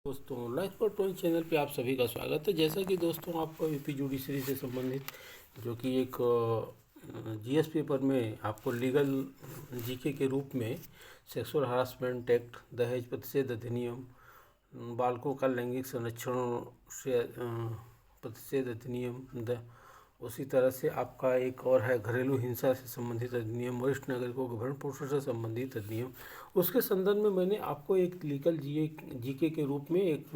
दोस्तों लाइफ पर toll channel पे आप सभी का स्वागत है। जैसा कि दोस्तों आपको यूपी जुडिशरी से संबंधित जो कि एक जीएस पेपर में आपको लीगल जीके के रूप में सेक्सुअल हरासमेंट एक्ट, दहेज प्रतिषेध अधिनियम, बालकों का लैंगिक संरक्षण से प्रतिषेध अधिनियम, उसी तरह से आपका एक और है घरेलू हिंसा से संबंधित अधिनियम, वरिष्ठ नागरिकों के भरण पोषण से संबंधित अधिनियम। उसके संदर्भ में मैंने आपको एक लीगल जीके के रूप में एक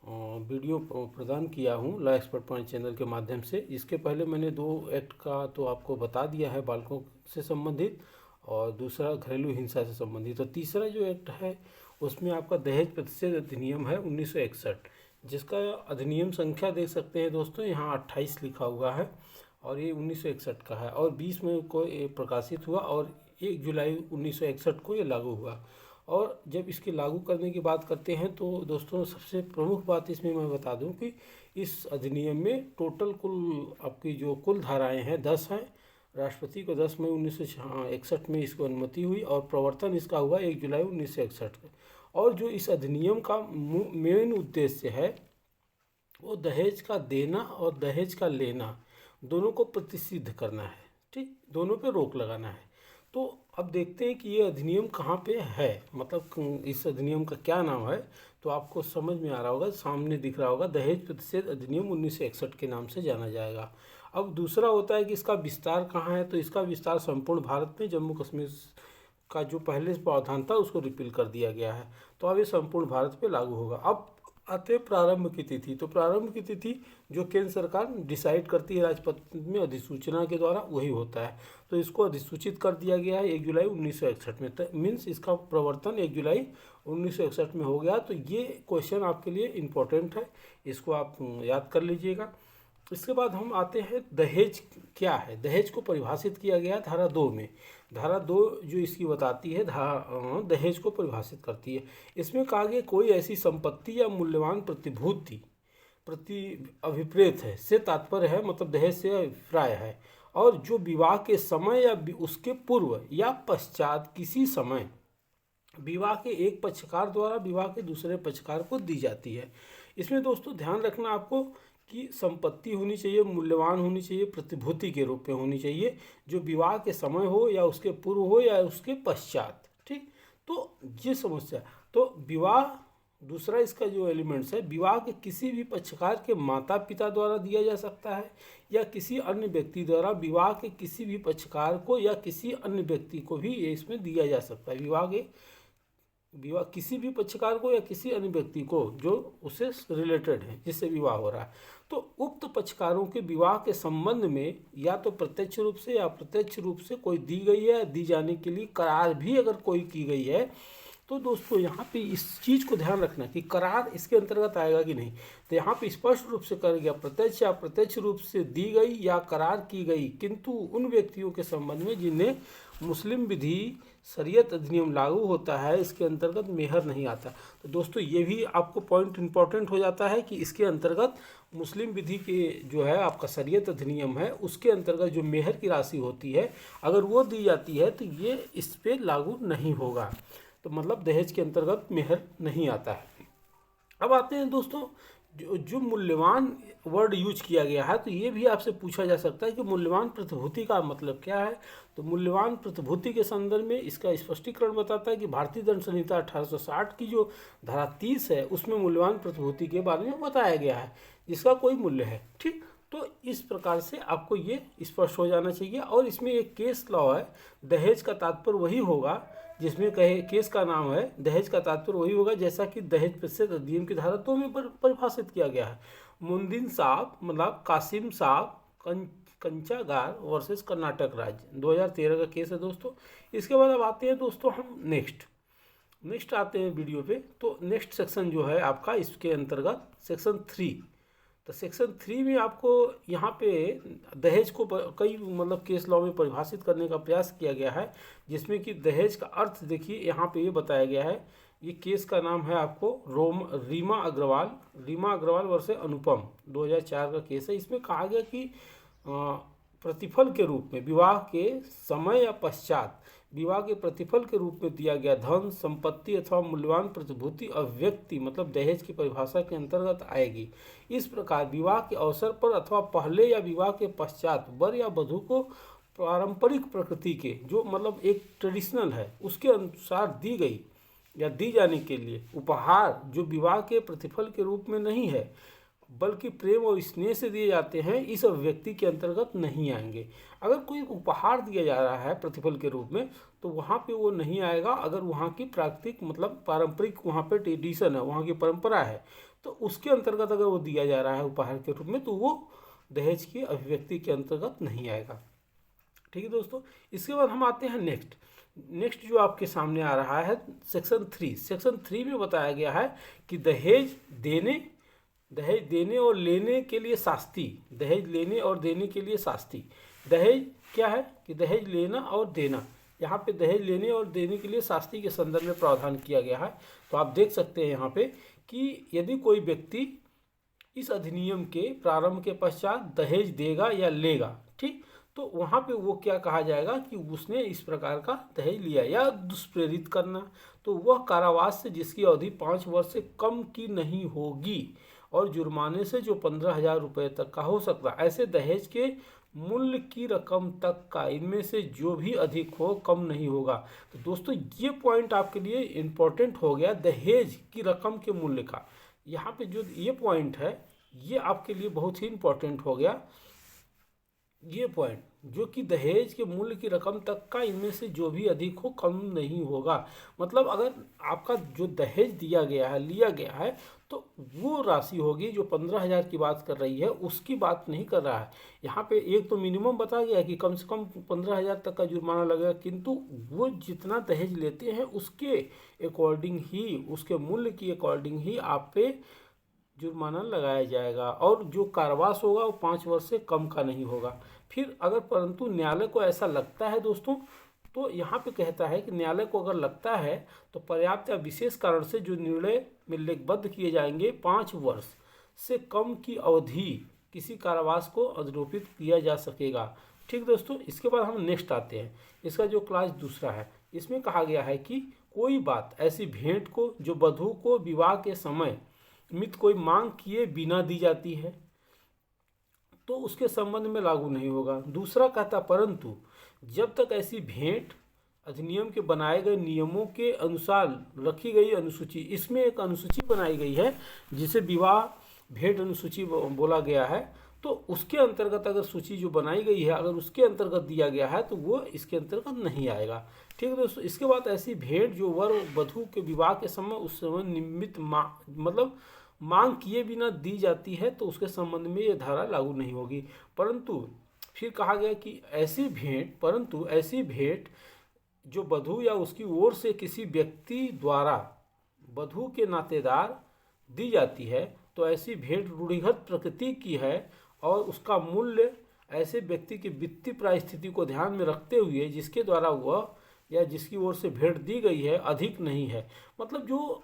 वीडियो प्रदान किया हूँ लॉ एक्सपर्ट पॉइंट चैनल के माध्यम से। इसके पहले मैंने 2 एक्ट का तो आपको बता दिया है, बालकों से संबंधित और दूसरा घरेलू हिंसा से संबंधित। तो तीसरा जो एक्ट है उसमें आपका दहेज प्रतिषेध अधिनियम है 1961, जिसका अधिनियम संख्या देख सकते हैं दोस्तों, यहाँ 28 लिखा हुआ है और ये 1961 का है और 20 में को ये प्रकाशित हुआ और 1 जुलाई 1961 को ये लागू हुआ। और जब इसके लागू करने की बात करते हैं तो दोस्तों सबसे प्रमुख बात इसमें मैं बता दूं कि इस अधिनियम में टोटल कुल आपकी जो कुल धाराएं हैं 10 हैं। राष्ट्रपति को 10 मई 1961 में इसको अनुमति हुई और प्रवर्तन इसका हुआ 1 जुलाई 1961 को। और जो इस अधिनियम का मेन उद्देश्य है वो दहेज का देना और दहेज का लेना दोनों को प्रतिषिद्ध करना है, ठीक, दोनों पे रोक लगाना है। तो अब देखते हैं कि ये अधिनियम कहाँ पे है, मतलब इस अधिनियम का क्या नाम है। तो आपको समझ में आ रहा होगा, सामने दिख रहा होगा, दहेज प्रतिषेध अधिनियम 1961 के नाम से जाना जाएगा। अब दूसरा होता है कि इसका विस्तार कहाँ है, तो इसका विस्तार संपूर्ण भारत में जम्मू कश्मीर का जो पहले प्रावधान था उसको रिपील कर दिया गया है। तो अब ये संपूर्ण भारत पे लागू होगा। अब आते प्रारंभ की तिथि, तो प्रारंभ की तिथि जो केंद्र सरकार डिसाइड करती है राजपत्र में अधिसूचना के द्वारा, वही होता है। तो इसको अधिसूचित कर दिया गया है 1 जुलाई 1961 में, तो मीन्स इसका प्रवर्तन 1 जुलाई 1961 में हो गया। तो ये क्वेश्चन आपके लिए इम्पोर्टेंट है, इसको आप याद कर लीजिएगा। इसके बाद हम आते हैं दहेज क्या है। दहेज को परिभाषित किया गया धारा 2 में। धारा 2 जो इसकी बताती है दहेज को परिभाषित करती है। इसमें कहा गया कोई ऐसी संपत्ति या मूल्यवान प्रतिभूति प्रति अभिप्रेत है से तात्पर्य है, मतलब दहेज से अभिप्राय है, और जो विवाह के समय या उसके पूर्व या पश्चात किसी समय विवाह के एक पक्षकार द्वारा विवाह के दूसरे पक्षकार को दी जाती है। इसमें दोस्तों ध्यान रखना आपको कि संपत्ति होनी चाहिए, मूल्यवान होनी चाहिए, प्रतिभूति के रूप में होनी चाहिए, जो विवाह के समय हो या उसके पूर्व हो या उसके पश्चात, ठीक। तो ये समस्या, तो विवाह दूसरा इसका जो एलिमेंट्स है, विवाह के किसी भी पक्षकार के माता पिता द्वारा दिया जा सकता है या किसी अन्य व्यक्ति द्वारा विवाह के किसी भी पक्षकार को या किसी अन्य व्यक्ति को भी ये इसमें दिया जा सकता है। विवाह किसी भी पक्षकार को या किसी अन्य व्यक्ति को जो उससे रिलेटेड है, जिससे विवाह हो रहा है। तो उक्त पक्षकारों के विवाह के संबंध में या तो प्रत्यक्ष रूप से या अप्रत्यक्ष रूप से कोई दी गई है, दी जाने के लिए करार भी अगर कोई की गई है, तो दोस्तों यहाँ पे इस चीज़ को ध्यान रखना कि करार इसके अंतर्गत आएगा कि नहीं। तो यहाँ पे स्पष्ट रूप से कर गया प्रत्यक्ष या अप्रत्यक्ष रूप से दी गई या करार की गई, किंतु उन व्यक्तियों के संबंध में जिन्हें मुस्लिम विधि शरीयत अधिनियम लागू होता है, इसके अंतर्गत मेहर नहीं आता। तो दोस्तों ये भी आपको पॉइंट इंपॉर्टेंट हो जाता है कि इसके अंतर्गत मुस्लिम विधि के जो है आपका शरीयत अधिनियम है, उसके अंतर्गत जो मेहर की राशि होती है अगर वो दी जाती है तो ये इस पर लागू नहीं होगा। तो मतलब दहेज के अंतर्गत मेहर नहीं आता है। अब आते हैं दोस्तों जो मूल्यवान वर्ड यूज किया गया है, तो ये भी आपसे पूछा जा सकता है कि मूल्यवान प्रतिभूति का मतलब क्या है। तो मूल्यवान प्रतिभूति के संदर्भ में इसका स्पष्टीकरण बताता है कि भारतीय दंड संहिता 1860 की जो धारा 30 है उसमें मूल्यवान प्रतिभूति के बारे में बताया गया है, जिसका कोई मूल्य है, ठीक। तो इस प्रकार से आपको ये स्पष्ट हो जाना चाहिए। और इसमें एक केस लॉ है, दहेज का तात्पर्य वही होगा जिसमें कहे केस का नाम है दहेज का तात्पर्य वही होगा जैसा कि दहेज प्रतिषेध अधिनियम की धारा 2 में परिभाषित किया गया है। मुंदिन साहब मतलब कासिम साहब कंचागार वर्सेस कर्नाटक राज्य 2013 का केस है दोस्तों। इसके बाद अब आते हैं दोस्तों हम नेक्स्ट आते हैं वीडियो पे। तो नेक्स्ट सेक्शन जो है आपका इसके अंतर्गत सेक्शन 3। तो सेक्शन 3 में आपको यहाँ पे दहेज को कई मतलब केस लॉ में परिभाषित करने का प्रयास किया गया है, जिसमें कि दहेज का अर्थ देखिए यहाँ पे ये बताया गया है। ये केस का नाम है आपको रीमा अग्रवाल वर्सेस अनुपम 2004 का केस है। इसमें कहा गया कि प्रतिफल के रूप में विवाह के समय या पश्चात विवाह के प्रतिफल के रूप में दिया गया धन, संपत्ति अथवा मूल्यवान प्रतिभूति अव्यक्ति मतलब दहेज की परिभाषा के अंतर्गत आएगी। इस प्रकार विवाह के अवसर पर अथवा पहले या विवाह के पश्चात वर या वधू को पारंपरिक प्रकृति के जो मतलब एक ट्रेडिशनल है उसके अनुसार दी गई या दी जाने के लिए उपहार जो विवाह के प्रतिफल के रूप में नहीं है बल्कि प्रेम और स्नेह से दिए जाते हैं, इस अभिव्यक्ति के अंतर्गत नहीं आएंगे। अगर कोई उपहार दिया जा रहा है प्रतिफल के रूप में तो वहाँ पे वो नहीं आएगा। अगर वहाँ की प्राकृतिक मतलब पारंपरिक वहाँ पे ट्रेडिशन है, वहाँ की परंपरा है, तो उसके अंतर्गत अगर वो दिया जा रहा है उपहार के रूप में तो वो दहेज की अभिव्यक्ति के अंतर्गत नहीं आएगा। ठीक है दोस्तों, इसके बाद हम आते हैं नेक्स्ट जो आपके सामने आ रहा है सेक्शन 3। सेक्शन 3 में बताया गया है कि दहेज देने और लेने के लिए शास्ति। दहेज लेने और देने के लिए शास्ति। दहेज क्या है कि दहेज लेना और देना, यहाँ पे दहेज लेने और देने के लिए शास्ति के संदर्भ में प्रावधान किया गया है। तो आप देख सकते हैं यहाँ पे कि यदि कोई व्यक्ति इस अधिनियम के प्रारंभ के पश्चात दहेज देगा या लेगा, ठीक, तो वहाँ पे वो क्या कहा जाएगा कि उसने इस प्रकार का दहेज लिया या दुष्प्रेरित करना, तो वह कारावास से जिसकी अवधि 5 वर्ष से कम की नहीं होगी और जुर्माने से जो 15,000 रुपये तक का हो सकता। ऐसे दहेज के मूल्य की रकम तक का इनमें से जो भी अधिक हो कम नहीं होगा। तो दोस्तों ये पॉइंट आपके लिए इम्पोर्टेंट हो गया, दहेज की रकम के मूल्य का। यहाँ पे जो ये पॉइंट है ये आपके लिए बहुत ही इम्पोर्टेंट हो गया। ये पॉइंट जो कि दहेज के मूल्य की रकम तक का इनमें से जो भी अधिक हो कम नहीं होगा। मतलब अगर आपका जो दहेज दिया गया है लिया गया है तो वो राशि होगी जो 15,000 की बात कर रही है उसकी बात नहीं कर रहा है। यहाँ पे एक तो मिनिमम बता गया कि कम से कम 15,000 तक का जुर्माना लगेगा, किंतु वो जितना दहेज लेते हैं उसके अकॉर्डिंग ही, उसके मूल्य की अकॉर्डिंग ही आप पे जुर्माना लगाया जाएगा और जो कारावास होगा वो 5 वर्ष से कम का नहीं होगा। फिर अगर परंतु न्यायालय को ऐसा लगता है दोस्तों, तो यहाँ पे कहता है कि न्यायालय को अगर लगता है तो पर्याप्त या विशेष कारण से जो निर्णय में लेखबद्ध किए जाएंगे 5 वर्ष से कम की अवधि किसी कारावास को आरोपित किया जा सकेगा। ठीक दोस्तों, इसके बाद हम नेक्स्ट आते हैं। इसका जो क्लास दूसरा है इसमें कहा गया है कि कोई बात ऐसी भेंट को जो वधू को विवाह के समय मित कोई मांग किए बिना दी जाती है तो उसके संबंध में लागू नहीं होगा। दूसरा कहता परंतु जब तक ऐसी भेंट अधिनियम के बनाए गए नियमों के अनुसार रखी गई अनुसूची, इसमें एक अनुसूची बनाई गई है जिसे विवाह भेंट अनुसूची बोला गया है, तो उसके अंतर्गत अगर सूची जो बनाई गई है अगर उसके अंतर्गत दिया गया है तो वो इसके अंतर्गत नहीं आएगा। ठीक है दोस्तों, इसके बाद ऐसी भेंट जो वर वधू के विवाह के समय उस समय निमित्त मतलब मांग किए बिना दी जाती है तो उसके संबंध में ये धारा लागू नहीं होगी। परंतु फिर कहा गया कि ऐसी भेंट जो वधू या उसकी ओर से किसी व्यक्ति द्वारा वधू के नातेदार दी जाती है तो ऐसी भेंट रूढ़िगत प्रकृति की है और उसका मूल्य ऐसे व्यक्ति की वित्तीय परिस्थिति को ध्यान में रखते हुए जिसके द्वारा वह या जिसकी ओर से भेंट दी गई है अधिक नहीं है। मतलब जो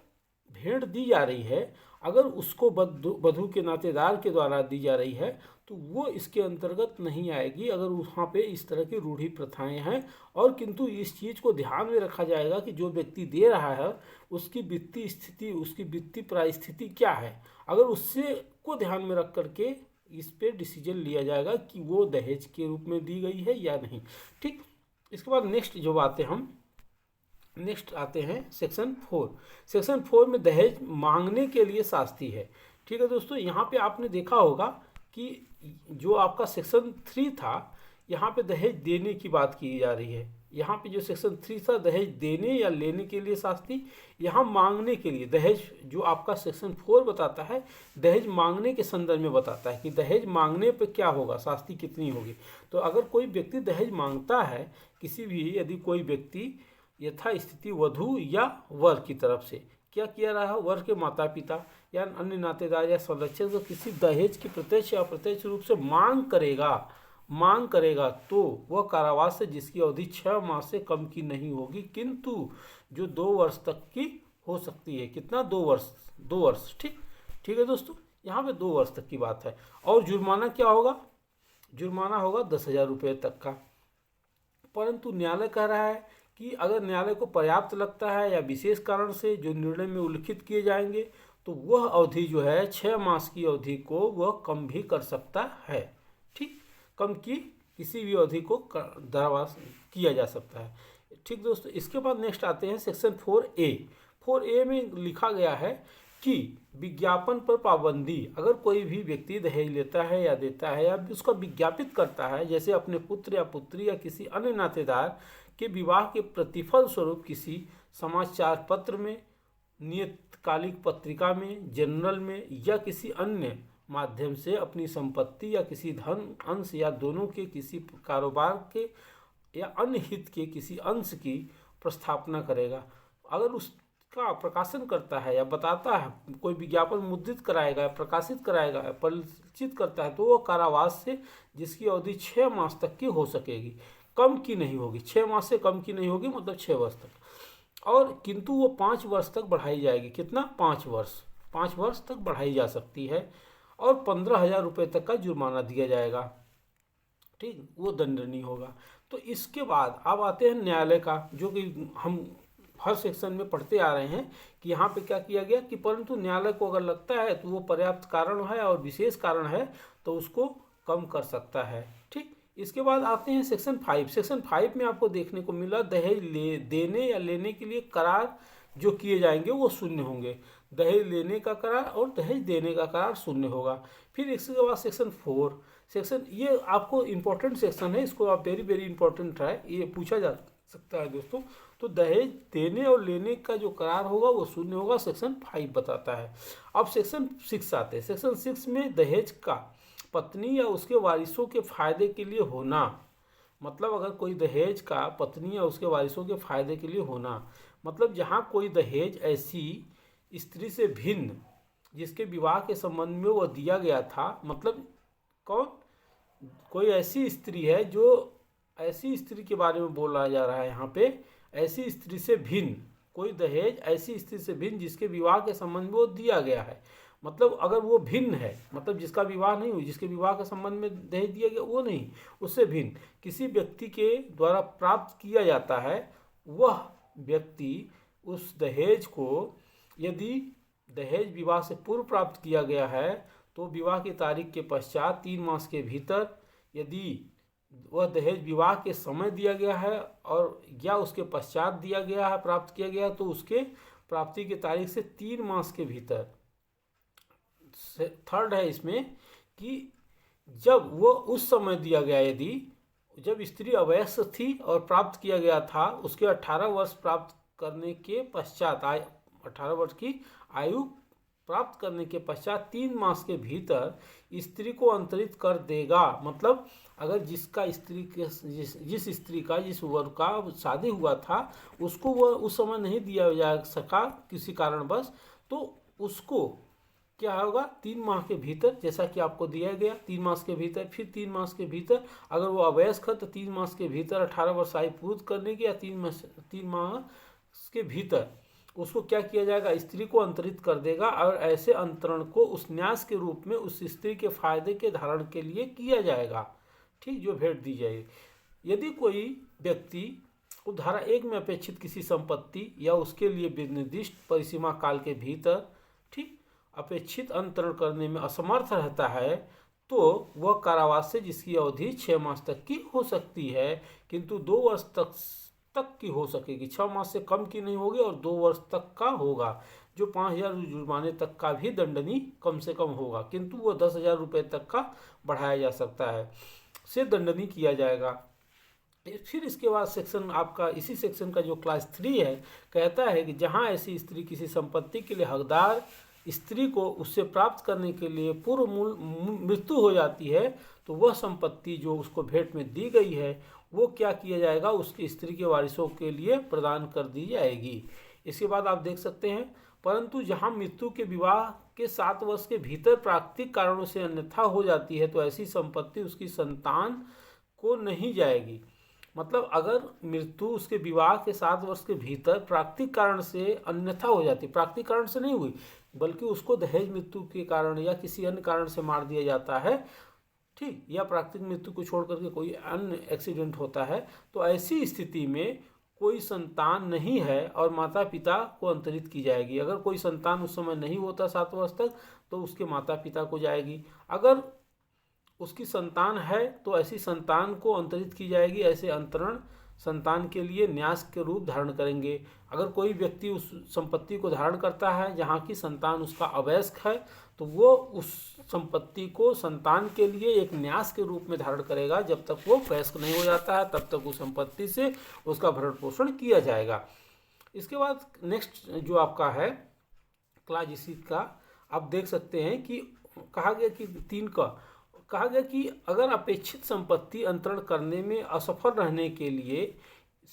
भेंट दी जा रही है अगर उसको वधू के नातेदार के द्वारा दी जा रही है तो वो इसके अंतर्गत नहीं आएगी अगर वहाँ पे इस तरह की रूढ़ी प्रथाएं हैं। और किंतु इस चीज़ को ध्यान में रखा जाएगा कि जो व्यक्ति दे रहा है उसकी वित्तीय स्थिति, उसकी वित्तीय परिस्थिति क्या है, अगर उससे को ध्यान में रख करके इस पे डिसीजन लिया जाएगा कि वो दहेज के रूप में दी गई है या नहीं। ठीक, इसके बाद नेक्स्ट आते हैं सेक्शन 4। सेक्शन 4 में दहेज मांगने के लिए शास्ति है। ठीक है दोस्तों, यहाँ पे आपने देखा होगा कि जो आपका सेक्शन 3 था यहाँ पे दहेज देने की बात की जा रही है। यहाँ पे जो सेक्शन 3 था दहेज देने या लेने के लिए शास्ति, यहाँ मांगने के लिए दहेज जो आपका सेक्शन 4 बताता है दहेज मांगने के संदर्भ में बताता है कि दहेज मांगने पे क्या होगा, शास्ति कितनी होगी। तो अगर कोई व्यक्ति दहेज मांगता है किसी भी, यदि कोई व्यक्ति यथास्थिति वधू या वर की तरफ से क्या किया रहा है, वर के माता पिता या अन्य नातेदार या संरक्षक को किसी दहेज की प्रत्यक्ष या अप्रत्यक्ष रूप से मांग करेगा तो वह कारावास से जिसकी अवधि 6 माह से कम की नहीं होगी, किंतु जो 2 वर्ष तक की हो सकती है। कितना? 2 वर्ष। ठीक है दोस्तों, यहाँ पे 2 वर्ष तक की बात है। और जुर्माना क्या होगा? जुर्माना होगा 10,000 रुपये तक का। परंतु न्यायालय कह रहा है कि अगर न्यायालय को पर्याप्त लगता है या विशेष कारण से जो निर्णय में उल्लिखित किए जाएंगे, तो वह अवधि जो है 6 मास की अवधि को वह कम भी कर सकता है। ठीक, कम की किसी भी अवधि को दरावास किया जा सकता है। ठीक दोस्तों, इसके बाद नेक्स्ट आते हैं सेक्शन 4A। 4A में लिखा गया है कि विज्ञापन पर पाबंदी। अगर कोई भी व्यक्ति दहेज लेता है या देता है या उसका विज्ञापित करता है, जैसे अपने पुत्र या पुत्री या किसी अन्य नातेदार के विवाह के प्रतिफल स्वरूप किसी समाचार पत्र में, नियतकालिक पत्रिका में, जर्नल में या किसी अन्य माध्यम से अपनी संपत्ति या किसी धन अंश या दोनों के किसी कारोबार के या अन्य हित के किसी अंश की प्रस्थापना करेगा। अगर उसका प्रकाशन करता है या बताता है, कोई विज्ञापन मुद्रित कराएगा, प्रकाशित कराएगा, परिचित करता है, तो वह कारावास से जिसकी अवधि 6 मास तक की हो सकेगी, कम की नहीं होगी। 6 मास से कम की नहीं होगी, मतलब 6 वर्ष तक। और किंतु वो 5 वर्ष तक बढ़ाई जाएगी। कितना? 5 वर्ष। 5 वर्ष तक बढ़ाई जा सकती है और 15,000 रुपये तक का जुर्माना दिया जाएगा। ठीक, वो दंडनीय होगा। तो इसके बाद अब आते हैं न्यायालय का, जो कि हम हर सेक्शन में पढ़ते आ रहे हैं कि यहाँ पे क्या किया गया कि परंतु न्यायालय को अगर लगता है तो वो पर्याप्त कारण है और विशेष कारण है तो उसको कम कर सकता है। ठीक, इसके बाद आते हैं सेक्शन 5। सेक्शन 5 में आपको देखने को मिला दहेज देने या लेने के लिए करार जो किए जाएंगे वो शून्य होंगे। दहेज लेने का करार और दहेज देने का करार शून्य होगा। फिर इसके बाद सेक्शन 4। सेक्शन ये आपको इम्पोर्टेंट सेक्शन है, इसको आप वेरी वेरी इंपॉर्टेंट है, ये पूछा जा सकता है दोस्तों। तो दहेज देने और लेने का जो करार होगा वो शून्य होगा, सेक्शन 5 बताता है। अब सेक्शन 6 आते हैं। सेक्शन 6 में दहेज का पत्नी या उसके वारिसों के फायदे के लिए होना। मतलब अगर कोई दहेज का पत्नी या उसके वारिसों के फायदे के लिए होना, मतलब जहाँ कोई दहेज ऐसी स्त्री से भिन्न जिसके विवाह के संबंध में वह दिया गया था, मतलब कौन? कोई ऐसी स्त्री है, जो ऐसी स्त्री के बारे में बोला जा रहा है यहाँ पे, ऐसी स्त्री से भिन्न कोई दहेज ऐसी स्त्री से भिन्न जिसके विवाह के संबंध में वो दिया गया है। मतलब अगर वो भिन्न है, मतलब जिसका विवाह नहीं हुई, जिसके विवाह के संबंध में दहेज दिया गया वो नहीं, उससे भिन्न किसी व्यक्ति के द्वारा प्राप्त किया जाता है, वह व्यक्ति उस दहेज को, यदि दहेज विवाह से पूर्व प्राप्त किया गया है तो विवाह की तारीख के पश्चात 3 मास के भीतर, यदि वह दहेज विवाह के समय दिया गया है और या उसके पश्चात दिया गया है, प्राप्त किया गया, तो उसके प्राप्ति की तारीख से 3 मास के भीतर। थर्ड है इसमें कि जब वो उस समय दिया गया, यदि जब स्त्री अवयस्क थी और प्राप्त किया गया था, उसके 18 वर्ष प्राप्त करने के पश्चात, 18 वर्ष की आयु प्राप्त करने के पश्चात 3 मास के भीतर स्त्री को अंतरित कर देगा। मतलब अगर जिसका स्त्री के जिस स्त्री का, जिस वर का शादी हुआ था, उसको वह उस समय नहीं दिया जा सका किसी कारणवश, तो उसको क्या होगा, 3 माह के भीतर, जैसा कि आपको दिया गया 3 मास के भीतर, फिर 3 मास के भीतर अगर वो अवयस्क है तो 3 मास के भीतर 18 वर्ष आयु पूर्ण करने की, या 3 माह के भीतर उसको क्या किया जाएगा, स्त्री को अंतरित कर देगा। और ऐसे अंतरण को उस न्यास के रूप में उस स्त्री के फायदे के धारण के लिए किया जाएगा। ठीक, जो भेंट दी जाएगी। यदि कोई व्यक्ति को धारा 1 में अपेक्षित किसी संपत्ति या उसके लिए निर्दिष्ट परिसीमा काल के भीतर, ठीक, अपेक्षित अंतरण करने में असमर्थ रहता है, तो वह कारावास से जिसकी अवधि 6 मास तक की हो सकती है, किंतु 2 वर्ष तक की हो सकेगी। 6 मास से कम की नहीं होगी और 2 वर्ष तक का होगा, जो 5,000 जुर्माने तक का भी दंडनीय कम से कम होगा, किंतु वो 10,000 रुपये तक का बढ़ाया जा सकता है, से दंडनीय किया जाएगा। फिर इसके बाद सेक्शन आपका, इसी सेक्शन का जो क्लास 3 है, कहता है कि जहाँ ऐसी स्त्री किसी संपत्ति के लिए हकदार स्त्री को उससे प्राप्त करने के लिए पूर्व मृत्यु हो जाती है, तो वह संपत्ति जो उसको भेंट में दी गई है वो क्या किया जाएगा, उसकी स्त्री के वारिसों के लिए प्रदान कर दी जाएगी। इसके बाद आप देख सकते हैं, परंतु जहां मृत्यु के विवाह के 7 वर्ष के भीतर प्राकृतिक कारणों से अन्यथा हो जाती है, तो ऐसी संपत्ति उसकी संतान को नहीं जाएगी। मतलब अगर मृत्यु उसके विवाह के 7 वर्ष के भीतर प्राकृतिक कारण से अन्यथा हो जाती, प्राकृतिक कारण से नहीं हुई बल्कि उसको दहेज मृत्यु के कारण या किसी अन्य कारण से मार दिया जाता है, ठीक, या प्राकृतिक मृत्यु को छोड़ करके कोई अन्य एक्सीडेंट होता है, तो ऐसी स्थिति में कोई संतान नहीं है और माता पिता को अंतरित की जाएगी। अगर कोई संतान उस समय नहीं होता 7 वर्ष तक तो उसके माता पिता को जाएगी। अगर उसकी संतान है तो ऐसी संतान को अंतरित की जाएगी। ऐसे अंतरण संतान के लिए न्यास के रूप धारण करेंगे। अगर कोई व्यक्ति उस संपत्ति को धारण करता है जहाँ की संतान उसका अवयस्क है तो वो उस संपत्ति को संतान के लिए एक न्यास के रूप में धारण करेगा। जब तक वो वयस्क नहीं हो जाता है तब तक उस संपत्ति से उसका भरण पोषण किया जाएगा। इसके बाद नेक्स्ट जो आपका है क्लास इसी का आप देख सकते हैं कि कहा गया कि 3 का कहा गया कि अगर अपेक्षित संपत्ति अंतरण करने में असफल रहने के लिए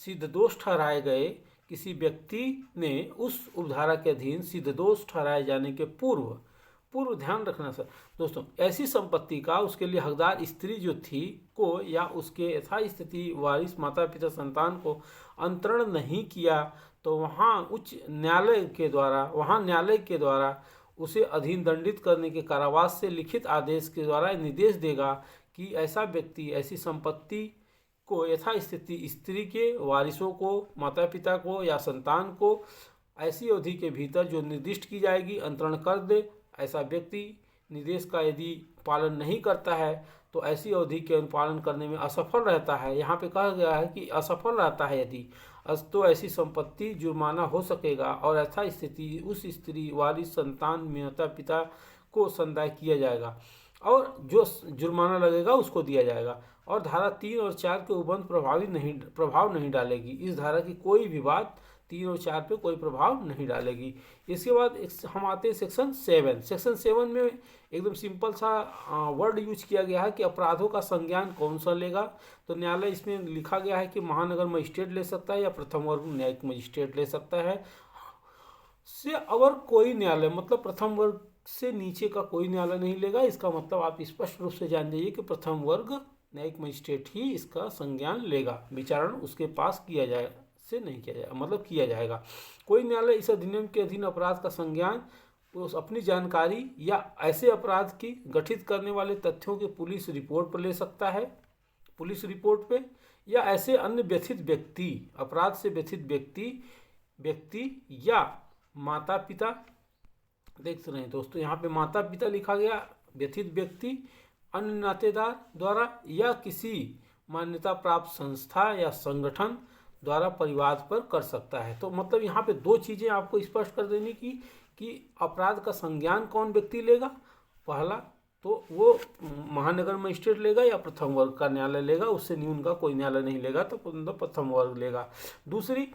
सिद्ध दोष ठहराए गए किसी व्यक्ति ने उस उपधारा के अधीन सिद्ध दोष ठहराए जाने के पूर्व ध्यान रखना सर दोस्तों, ऐसी संपत्ति का उसके लिए हकदार स्त्री जो थी को या उसके यथास्थिति वारिस माता पिता संतान को अंतरण नहीं किया तो वहाँ न्यायालय के द्वारा उसे अधीन दंडित करने के कारावास से लिखित आदेश के द्वारा निर्देश देगा कि ऐसा व्यक्ति ऐसी संपत्ति को यथास्थिति स्त्री के वारिसों को, माता पिता को या संतान को ऐसी अवधि के भीतर जो निर्दिष्ट की जाएगी अंतरण कर दे। ऐसा व्यक्ति निर्देश का यदि पालन नहीं करता है तो ऐसी अवधि के अनुपालन करने में असफल रहता है। यहाँ पे कहा गया है कि असफल रहता है यदि तो ऐसी संपत्ति जुर्माना हो सकेगा और यथास्थिति उस स्त्री वारिस संतान माता पिता को संदाय किया जाएगा और जो जुर्माना लगेगा उसको दिया जाएगा। और धारा 3 और 4 के उपबंध प्रभाव नहीं डालेगी। इस धारा की कोई भी बात 3 और 4 पे कोई प्रभाव नहीं डालेगी। इसके बाद हम आते हैं सेक्शन 7। सेक्शन 7 में एकदम सिंपल सा वर्ड यूज किया गया है कि अपराधों का संज्ञान कौन सा लेगा। तो न्यायालय इसमें लिखा गया है कि महानगर मजिस्ट्रेट ले सकता है या प्रथम वर्ग न्यायिक मजिस्ट्रेट ले सकता है। से अगर कोई न्यायालय मतलब प्रथम वर्ग से नीचे का कोई न्यायालय नहीं लेगा। इसका मतलब आप स्पष्ट रूप से जान जाइए कि प्रथम वर्ग न्यायिक मजिस्ट्रेट ही इसका संज्ञान लेगा। विचारण उसके पास किया जाए से नहीं किया जाएगा, मतलब किया जाएगा। कोई न्यायालय इस अधिनियम के अधीन अपराध का संज्ञान उस अपनी जानकारी या ऐसे अपराध की गठित करने वाले तथ्यों के पुलिस रिपोर्ट पर ले सकता है, पुलिस रिपोर्ट पे, या ऐसे अन्य व्यथित व्यक्ति, अपराध से व्यथित व्यक्ति या माता पिता, देख रहे हैं दोस्तों यहाँ पे माता पिता लिखा गया, व्यथित व्यक्ति, अन्य नातेदार द्वारा या किसी मान्यता प्राप्त संस्था या संगठन द्वारा परिवाद पर कर सकता है। तो मतलब यहाँ पे 2 चीज़ें आपको स्पष्ट कर देने की कि अपराध का संज्ञान कौन व्यक्ति लेगा। पहला तो वो महानगर मजिस्ट्रेट लेगा या प्रथम वर्ग का न्यायालय लेगा, उससे न्यून का कोई न्यायालय नहीं लेगा, तो प्रथम वर्ग लेगा। दूसरी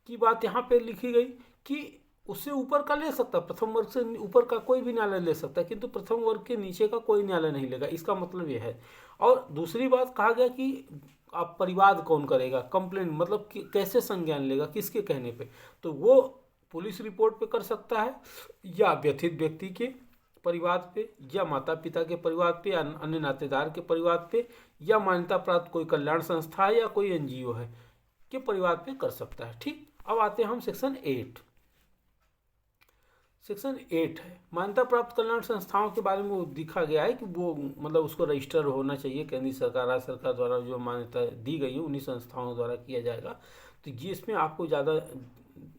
की बात यहाँ पे लिखी गई कि उससे ऊपर का ले सकता, प्रथम वर्ग से ऊपर का कोई भी न्यायालय ले सकता है, किंतु प्रथम वर्ग के नीचे का कोई न्यायालय नहीं लेगा। इसका मतलब यह है। और दूसरी बात कहा गया कि आप परिवाद कौन करेगा, कंप्लेंट मतलब कैसे संज्ञान लेगा, किसके कहने पे, तो वो पुलिस रिपोर्ट पे कर सकता है या व्यथित व्यक्ति के परिवाद पे या माता पिता के परिवाद पे या अन्य नातेदार के परिवाद पे या मान्यता प्राप्त कोई कल्याण संस्था है या कोई एनजीओ है के परिवाद पे कर सकता है। ठीक, अब आते हैं हम सेक्शन 8। सेक्शन 8 है मान्यता प्राप्त कल्याण संस्थाओं के बारे में वो दिखा गया है कि वो मतलब उसको रजिस्टर होना चाहिए केंद्रीय सरकार, राज्य सरकार द्वारा जो मान्यता दी गई है उन्हीं संस्थाओं द्वारा किया जाएगा। तो ये इसमें आपको ज़्यादा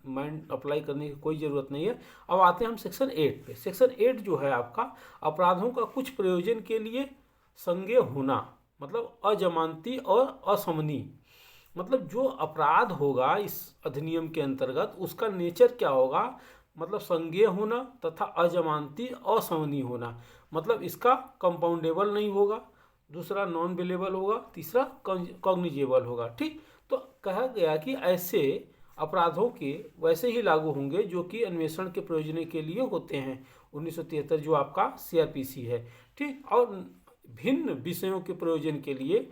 माइंड अप्लाई करने की कोई ज़रूरत नहीं है। अब आते हैं हम सेक्शन 8 पे। सेक्शन 8 जो है आपका अपराधों का कुछ प्रयोजन के लिए संज्ञेय होना, मतलब अजमानती और असमनी, मतलब जो अपराध होगा इस अधिनियम के अंतर्गत उसका नेचर क्या होगा, मतलब संज्ञेय होना तथा अजमानती असमनी होना, मतलब इसका कंपाउंडेबल नहीं होगा, दूसरा नॉन बेलेबल होगा, तीसरा कॉग्निजेबल होगा। ठीक, तो कहा गया कि ऐसे अपराधों के वैसे ही लागू होंगे जो कि अन्वेषण के प्रयोजन के लिए होते हैं, 1973 जो आपका सीआरपीसी है। ठीक, और भिन्न विषयों के प्रयोजन के लिए,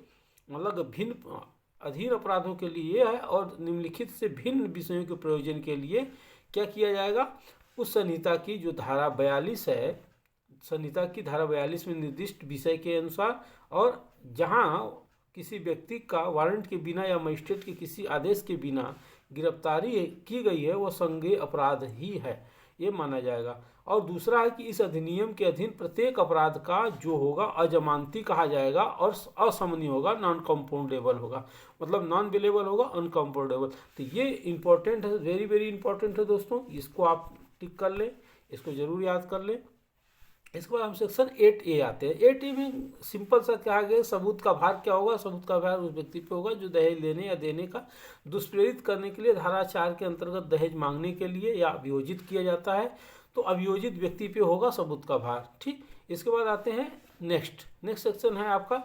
मतलब भिन्न अधीन अपराधों के लिए है और निम्नलिखित से भिन्न विषयों के प्रयोजन के लिए क्या किया जाएगा, उस संहिता की जो धारा 42 है, संहिता की धारा 42 में निर्दिष्ट विषय के अनुसार, और जहां किसी व्यक्ति का वारंट के बिना या मजिस्ट्रेट के किसी आदेश के बिना गिरफ्तारी की गई है वो संज्ञेय अपराध ही है। ये माना जाएगा। और दूसरा है कि इस अधिनियम के अधीन प्रत्येक अपराध का जो होगा अजमानती कहा जाएगा और असमनीय होगा, नॉन कंपाउंडेबल होगा, मतलब नॉन बिलेबल होगा, अनकंपाउंडेबल। तो ये इंपॉर्टेंट है, वेरी वेरी इंपॉर्टेंट है दोस्तों, इसको आप टिक कर लें, इसको जरूर याद कर लें। इसके बाद हम सेक्शन 8A आते हैं। 8A में सिंपल सा क्या है, सबूत का भार क्या होगा। सबूत का भार उस व्यक्ति पे होगा जो दहेज लेने या देने का दुष्प्रेरित करने के लिए धारा 4 के अंतर्गत दहेज मांगने के लिए या अभियोजित किया जाता है, तो अभियोजित व्यक्ति पे होगा सबूत का भार। ठीक, इसके बाद आते हैं नेक्स्ट सेक्शन है आपका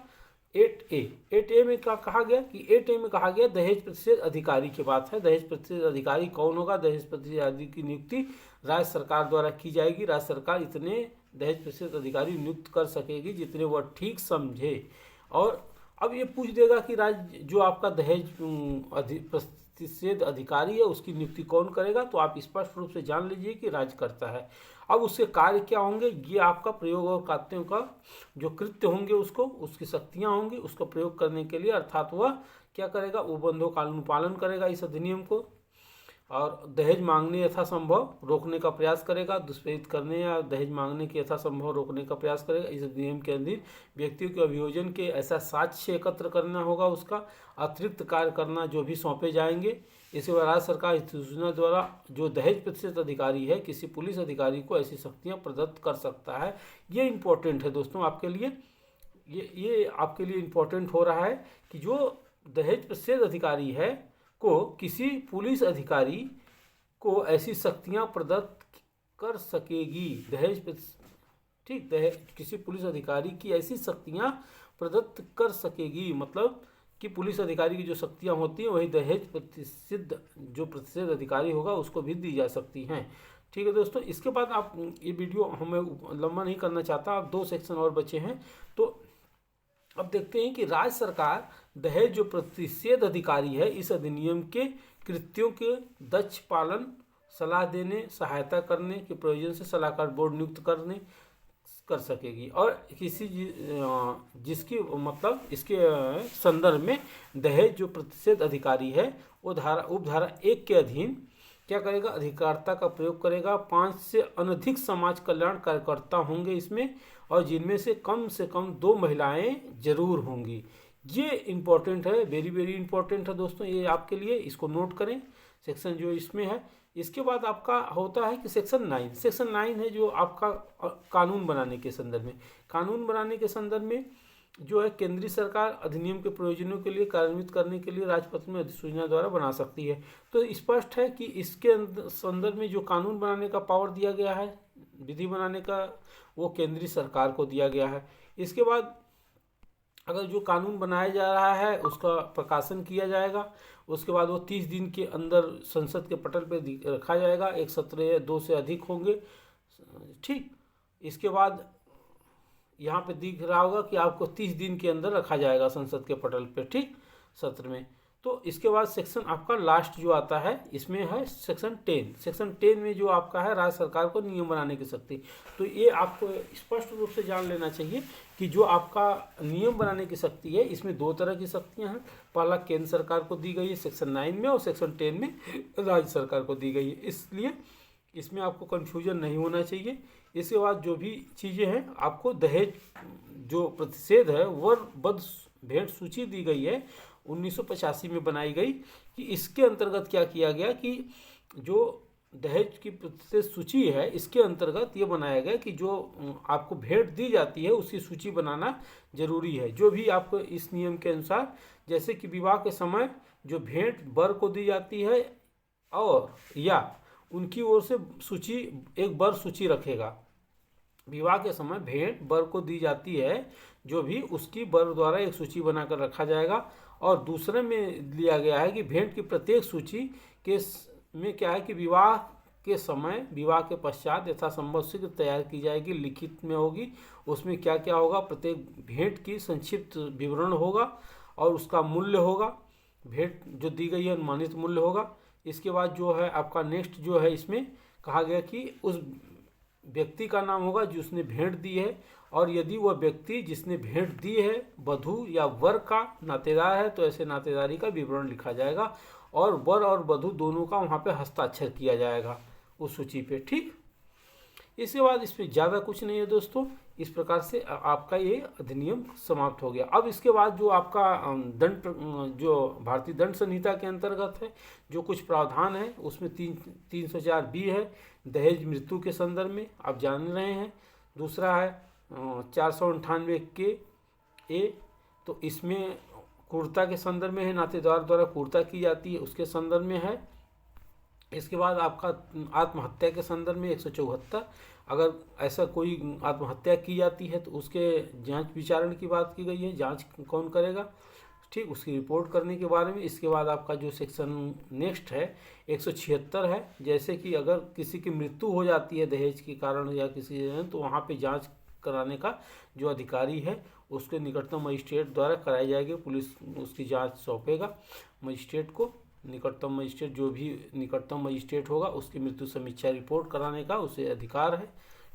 8A। 8A में क्या कहा गया कि 8A में कहा गया दहेज प्रतिषेध अधिकारी की बात है। दहेज प्रतिषेध अधिकारी कौन होगा। दहेज प्रतिषेध अधिकारी की नियुक्ति राज्य सरकार द्वारा की जाएगी। राज्य सरकार इतने दहेज प्रतिषेध अधिकारी नियुक्त कर सकेगी जितने वह ठीक समझे। और अब ये पूछ देगा कि राज्य जो आपका दहेज प्रतिषेध अधिकारी है उसकी नियुक्ति कौन करेगा, तो आप स्पष्ट रूप से जान लीजिए कि राज्य करता है। अब उसके कार्य क्या होंगे, ये आपका प्रयोग और कार्यों का जो कृत्य होंगे उसकी शक्तियाँ होंगी उसका प्रयोग करने के लिए, अर्थात वह क्या करेगा, उपबंधों कानून पालन करेगा इस अधिनियम को, और दहेज मांगने यथासंभव रोकने का प्रयास करेगा। दुष्प्रेरित करने या दहेज मांगने के यथासंभव रोकने का प्रयास करेगा। इस अधिनियम के अधीन व्यक्तियों के अभियोजन के ऐसा साक्ष्य एकत्र करना होगा, उसका अतिरिक्त कार्य करना जो भी सौंपे जाएंगे। इसके बाद राज्य सरकार इस सूचना द्वारा जो दहेज प्रतिषेध अधिकारी है किसी पुलिस अधिकारी को ऐसी शक्तियाँ प्रदत्त कर सकता है। ये इम्पोर्टेंट है दोस्तों आपके लिए, ये आपके लिए इम्पोर्टेंट हो रहा है कि जो दहेज प्रतिषेध अधिकारी है को किसी पुलिस अधिकारी को ऐसी शक्तियां प्रदत्त कर सकेगी। ठीक, दहेज किसी पुलिस अधिकारी की ऐसी शक्तियां प्रदत्त कर सकेगी, मतलब कि पुलिस अधिकारी की जो शक्तियां होती हैं वही दहेज प्रतिषेध अधिकारी होगा उसको भी दी जा सकती हैं। ठीक है दोस्तों, इसके बाद आप ये वीडियो हमें लंबा नहीं करना चाहता, आप 2 सेक्शन और बचे हैं। तो अब देखते हैं कि राज्य सरकार दहेज जो प्रतिषेध अधिकारी है इस अधिनियम के कृत्यों के दक्ष पालन, सलाह देने, सहायता करने के प्रयोजन से सलाहकार बोर्ड नियुक्त कर सकेगी। और किसी जिसकी मतलब इसके संदर्भ में दहेज जो प्रतिषेध अधिकारी है वो उपधारा 1 के अधीन क्या करेगा, अधिकारिता का प्रयोग करेगा। 5 से अनधिक समाज कल्याण कार्यकर्ता होंगे इसमें, और जिनमें से कम 2 महिलाएं जरूर होंगी। ये इम्पोर्टेंट है, वेरी वेरी इंपॉर्टेंट है दोस्तों, ये आपके लिए, इसको नोट करें सेक्शन जो इसमें है। इसके बाद आपका होता है कि सेक्शन 9 है जो आपका कानून बनाने के संदर्भ में। कानून बनाने के संदर्भ में जो है केंद्रीय सरकार अधिनियम के प्रयोजनों के लिए कार्यान्वित करने के लिए राजपत्र में अधिसूचना द्वारा बना सकती है। तो स्पष्ट है कि इसके संदर्भ में जो कानून बनाने का पावर दिया गया है, विधि बनाने का, वो केंद्रीय सरकार को दिया गया है। इसके बाद अगर जो कानून बनाया जा रहा है उसका प्रकाशन किया जाएगा, उसके बाद वो 30 दिन के अंदर संसद के पटल पर रखा जाएगा। एक सत्र या 2 से अधिक होंगे। ठीक, इसके बाद यहाँ पे दिख रहा होगा कि आपको 30 दिन के अंदर रखा जाएगा संसद के पटल पे, ठीक, सत्र में। तो इसके बाद सेक्शन आपका लास्ट जो आता है इसमें है सेक्शन 10। सेक्शन 10 में जो आपका है राज्य सरकार को नियम बनाने की शक्ति। तो ये आपको स्पष्ट रूप से जान लेना चाहिए कि जो आपका नियम बनाने की शक्ति है इसमें 2 तरह की शक्तियाँ हैं। पहला केंद्र सरकार को दी गई है सेक्शन 9 में, और सेक्शन 10 में राज्य सरकार को दी गई है। इसलिए इसमें आपको कन्फ्यूजन नहीं होना चाहिए। इसके बाद जो भी चीज़ें हैं आपको दहेज जो प्रतिषेध है वर बद भेंट सूची दी गई है 1985 में बनाई गई, कि इसके अंतर्गत क्या किया गया कि जो दहेज की प्रतिषेध सूची है इसके अंतर्गत ये बनाया गया कि जो आपको भेंट दी जाती है उसकी सूची बनाना जरूरी है। जो भी आपको इस नियम के अनुसार, जैसे कि विवाह के समय जो भेंट वर को दी जाती है और या उनकी ओर से सूची, एक वर सूची रखेगा। विवाह के समय भेंट वर को दी जाती है जो भी, उसकी वर द्वारा एक सूची बनाकर रखा जाएगा। और दूसरे में लिया गया है कि भेंट की प्रत्येक सूची के में क्या है कि विवाह के समय, विवाह के पश्चात यथासंभव शीघ्र तैयार की जाएगी, लिखित में होगी। उसमें क्या क्या होगा, प्रत्येक भेंट की संक्षिप्त विवरण होगा और उसका मूल्य होगा, भेंट जो दी गई है अनुमानित मूल्य होगा। इसके बाद जो है आपका नेक्स्ट जो है इसमें कहा गया कि उस व्यक्ति का नाम होगा जिसने भेंट दी है, और यदि वह व्यक्ति जिसने भेंट दी है वधू या वर का नातेदार है तो ऐसे नातेदारी का विवरण लिखा जाएगा, और वर और वधू दोनों का वहाँ पे हस्ताक्षर किया जाएगा उस सूची पे। ठीक, इसके बाद इसमें ज़्यादा कुछ नहीं है दोस्तों। इस प्रकार से आपका ये अधिनियम समाप्त हो गया। अब इसके बाद जो आपका जो भारतीय दंड संहिता के अंतर्गत है जो कुछ प्रावधान है उसमें 304 बी है, दहेज मृत्यु के संदर्भ में आप जान रहे हैं। दूसरा है 498 के ए, तो इसमें क्रूरता के संदर्भ में है, नातेदार द्वारा क्रूरता की जाती है उसके संदर्भ में है। इसके बाद आपका आत्महत्या के संदर्भ में 174, अगर ऐसा कोई आत्महत्या की जाती है तो उसके जांच विचारण की बात की गई है, जांच कौन करेगा, ठीक, उसकी रिपोर्ट करने के बारे में। इसके बाद आपका जो सेक्शन नेक्स्ट है 176 है, जैसे कि अगर किसी की मृत्यु हो जाती है दहेज के कारण या किसी, तो वहाँ पे जांच कराने का जो अधिकारी है उसके निकटतम मजिस्ट्रेट द्वारा कराई जाएगी। पुलिस उसकी जांच सौंपेगा मजिस्ट्रेट को। निकटतम मजिस्ट्रेट, जो भी निकटतम मजिस्ट्रेट होगा उसकी मृत्यु समीक्षा रिपोर्ट कराने का उसे अधिकार है,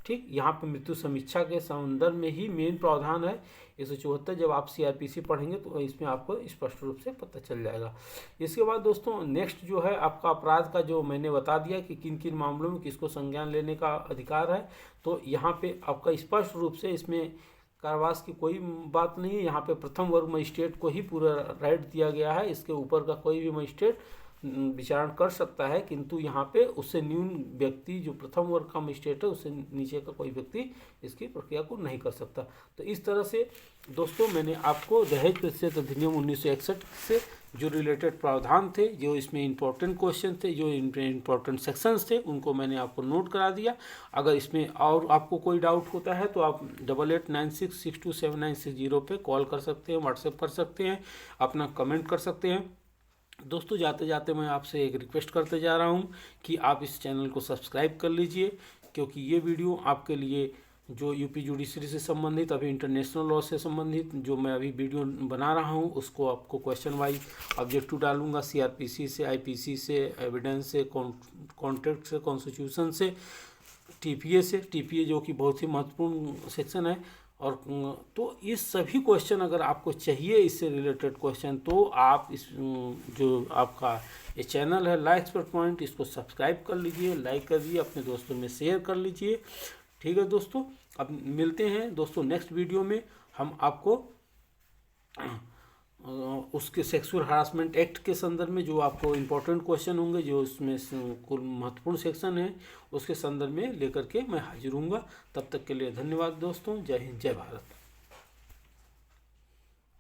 ठीक। यहाँ पे मृत्यु समीक्षा के संदर्भ में ही मेन प्रावधान है 174। जब आप सीआरपीसी पढ़ेंगे तो इसमें आपको स्पष्ट रूप से पता चल जाएगा। इसके बाद दोस्तों नेक्स्ट जो है आपका अपराध का, जो मैंने बता दिया कि किन किन मामलों में किसको संज्ञान लेने का अधिकार है, तो यहाँ पे आपका स्पष्ट रूप से इसमें कारावास की कोई बात नहीं है। यहाँ पे प्रथम वर्ग मजिस्ट्रेट को ही पूरा राइट दिया गया है, इसके ऊपर का कोई भी मजिस्ट्रेट विचारण कर सकता है, किंतु यहाँ पे उससे न्यून व्यक्ति जो प्रथम वर्ग का मजिस्ट्रेट है उससे नीचे का कोई व्यक्ति इसकी प्रक्रिया को नहीं कर सकता। तो इस तरह से दोस्तों मैंने आपको दहेज प्रतिषेध अधिनियम 1961 से जो रिलेटेड प्रावधान थे, जो इसमें इंपॉर्टेंट क्वेश्चन थे, जो इंपॉर्टेंट सेक्शंस थे, उनको मैंने आपको नोट करा दिया। अगर इसमें और आपको कोई डाउट होता है तो आप 8896627960 पे कॉल कर सकते हैं, व्हाट्सएप कर सकते हैं, अपना कमेंट कर सकते हैं। दोस्तों जाते जाते मैं आपसे एक रिक्वेस्ट करते जा रहा हूं कि आप इस चैनल को सब्सक्राइब कर लीजिए, क्योंकि ये वीडियो आपके लिए जो यूपी जुडिशरी से संबंधित, अभी इंटरनेशनल लॉ से संबंधित जो मैं अभी वीडियो बना रहा हूं उसको आपको क्वेश्चन वाइज ऑब्जेक्टिव डालूंगा, सीआरपीसी से, आईपीसी से, एविडेंस से, कॉन्ट्रैक्ट से, कॉन्स्टिट्यूशन से, टीपीए जो कि बहुत ही महत्वपूर्ण सेक्शन है। और तो ये सभी क्वेश्चन अगर आपको चाहिए इससे रिलेटेड क्वेश्चन, तो आप इस जो आपका ये चैनल है लॉ एक्सपर्ट पॉइंट, इसको सब्सक्राइब कर लीजिए, लाइक कर दीजिए, अपने दोस्तों में शेयर कर लीजिए, ठीक है दोस्तों। अब मिलते हैं दोस्तों नेक्स्ट वीडियो में। हम आपको उसके सेक्सुअल हरासमेंट एक्ट के संदर्भ में जो आपको इम्पोर्टेंट क्वेश्चन होंगे, जो उसमें कुल महत्वपूर्ण सेक्शन है, उसके संदर्भ में लेकर के मैं हाजिर हूँगा। तब तक के लिए धन्यवाद दोस्तों। जय हिंद, जय भारत।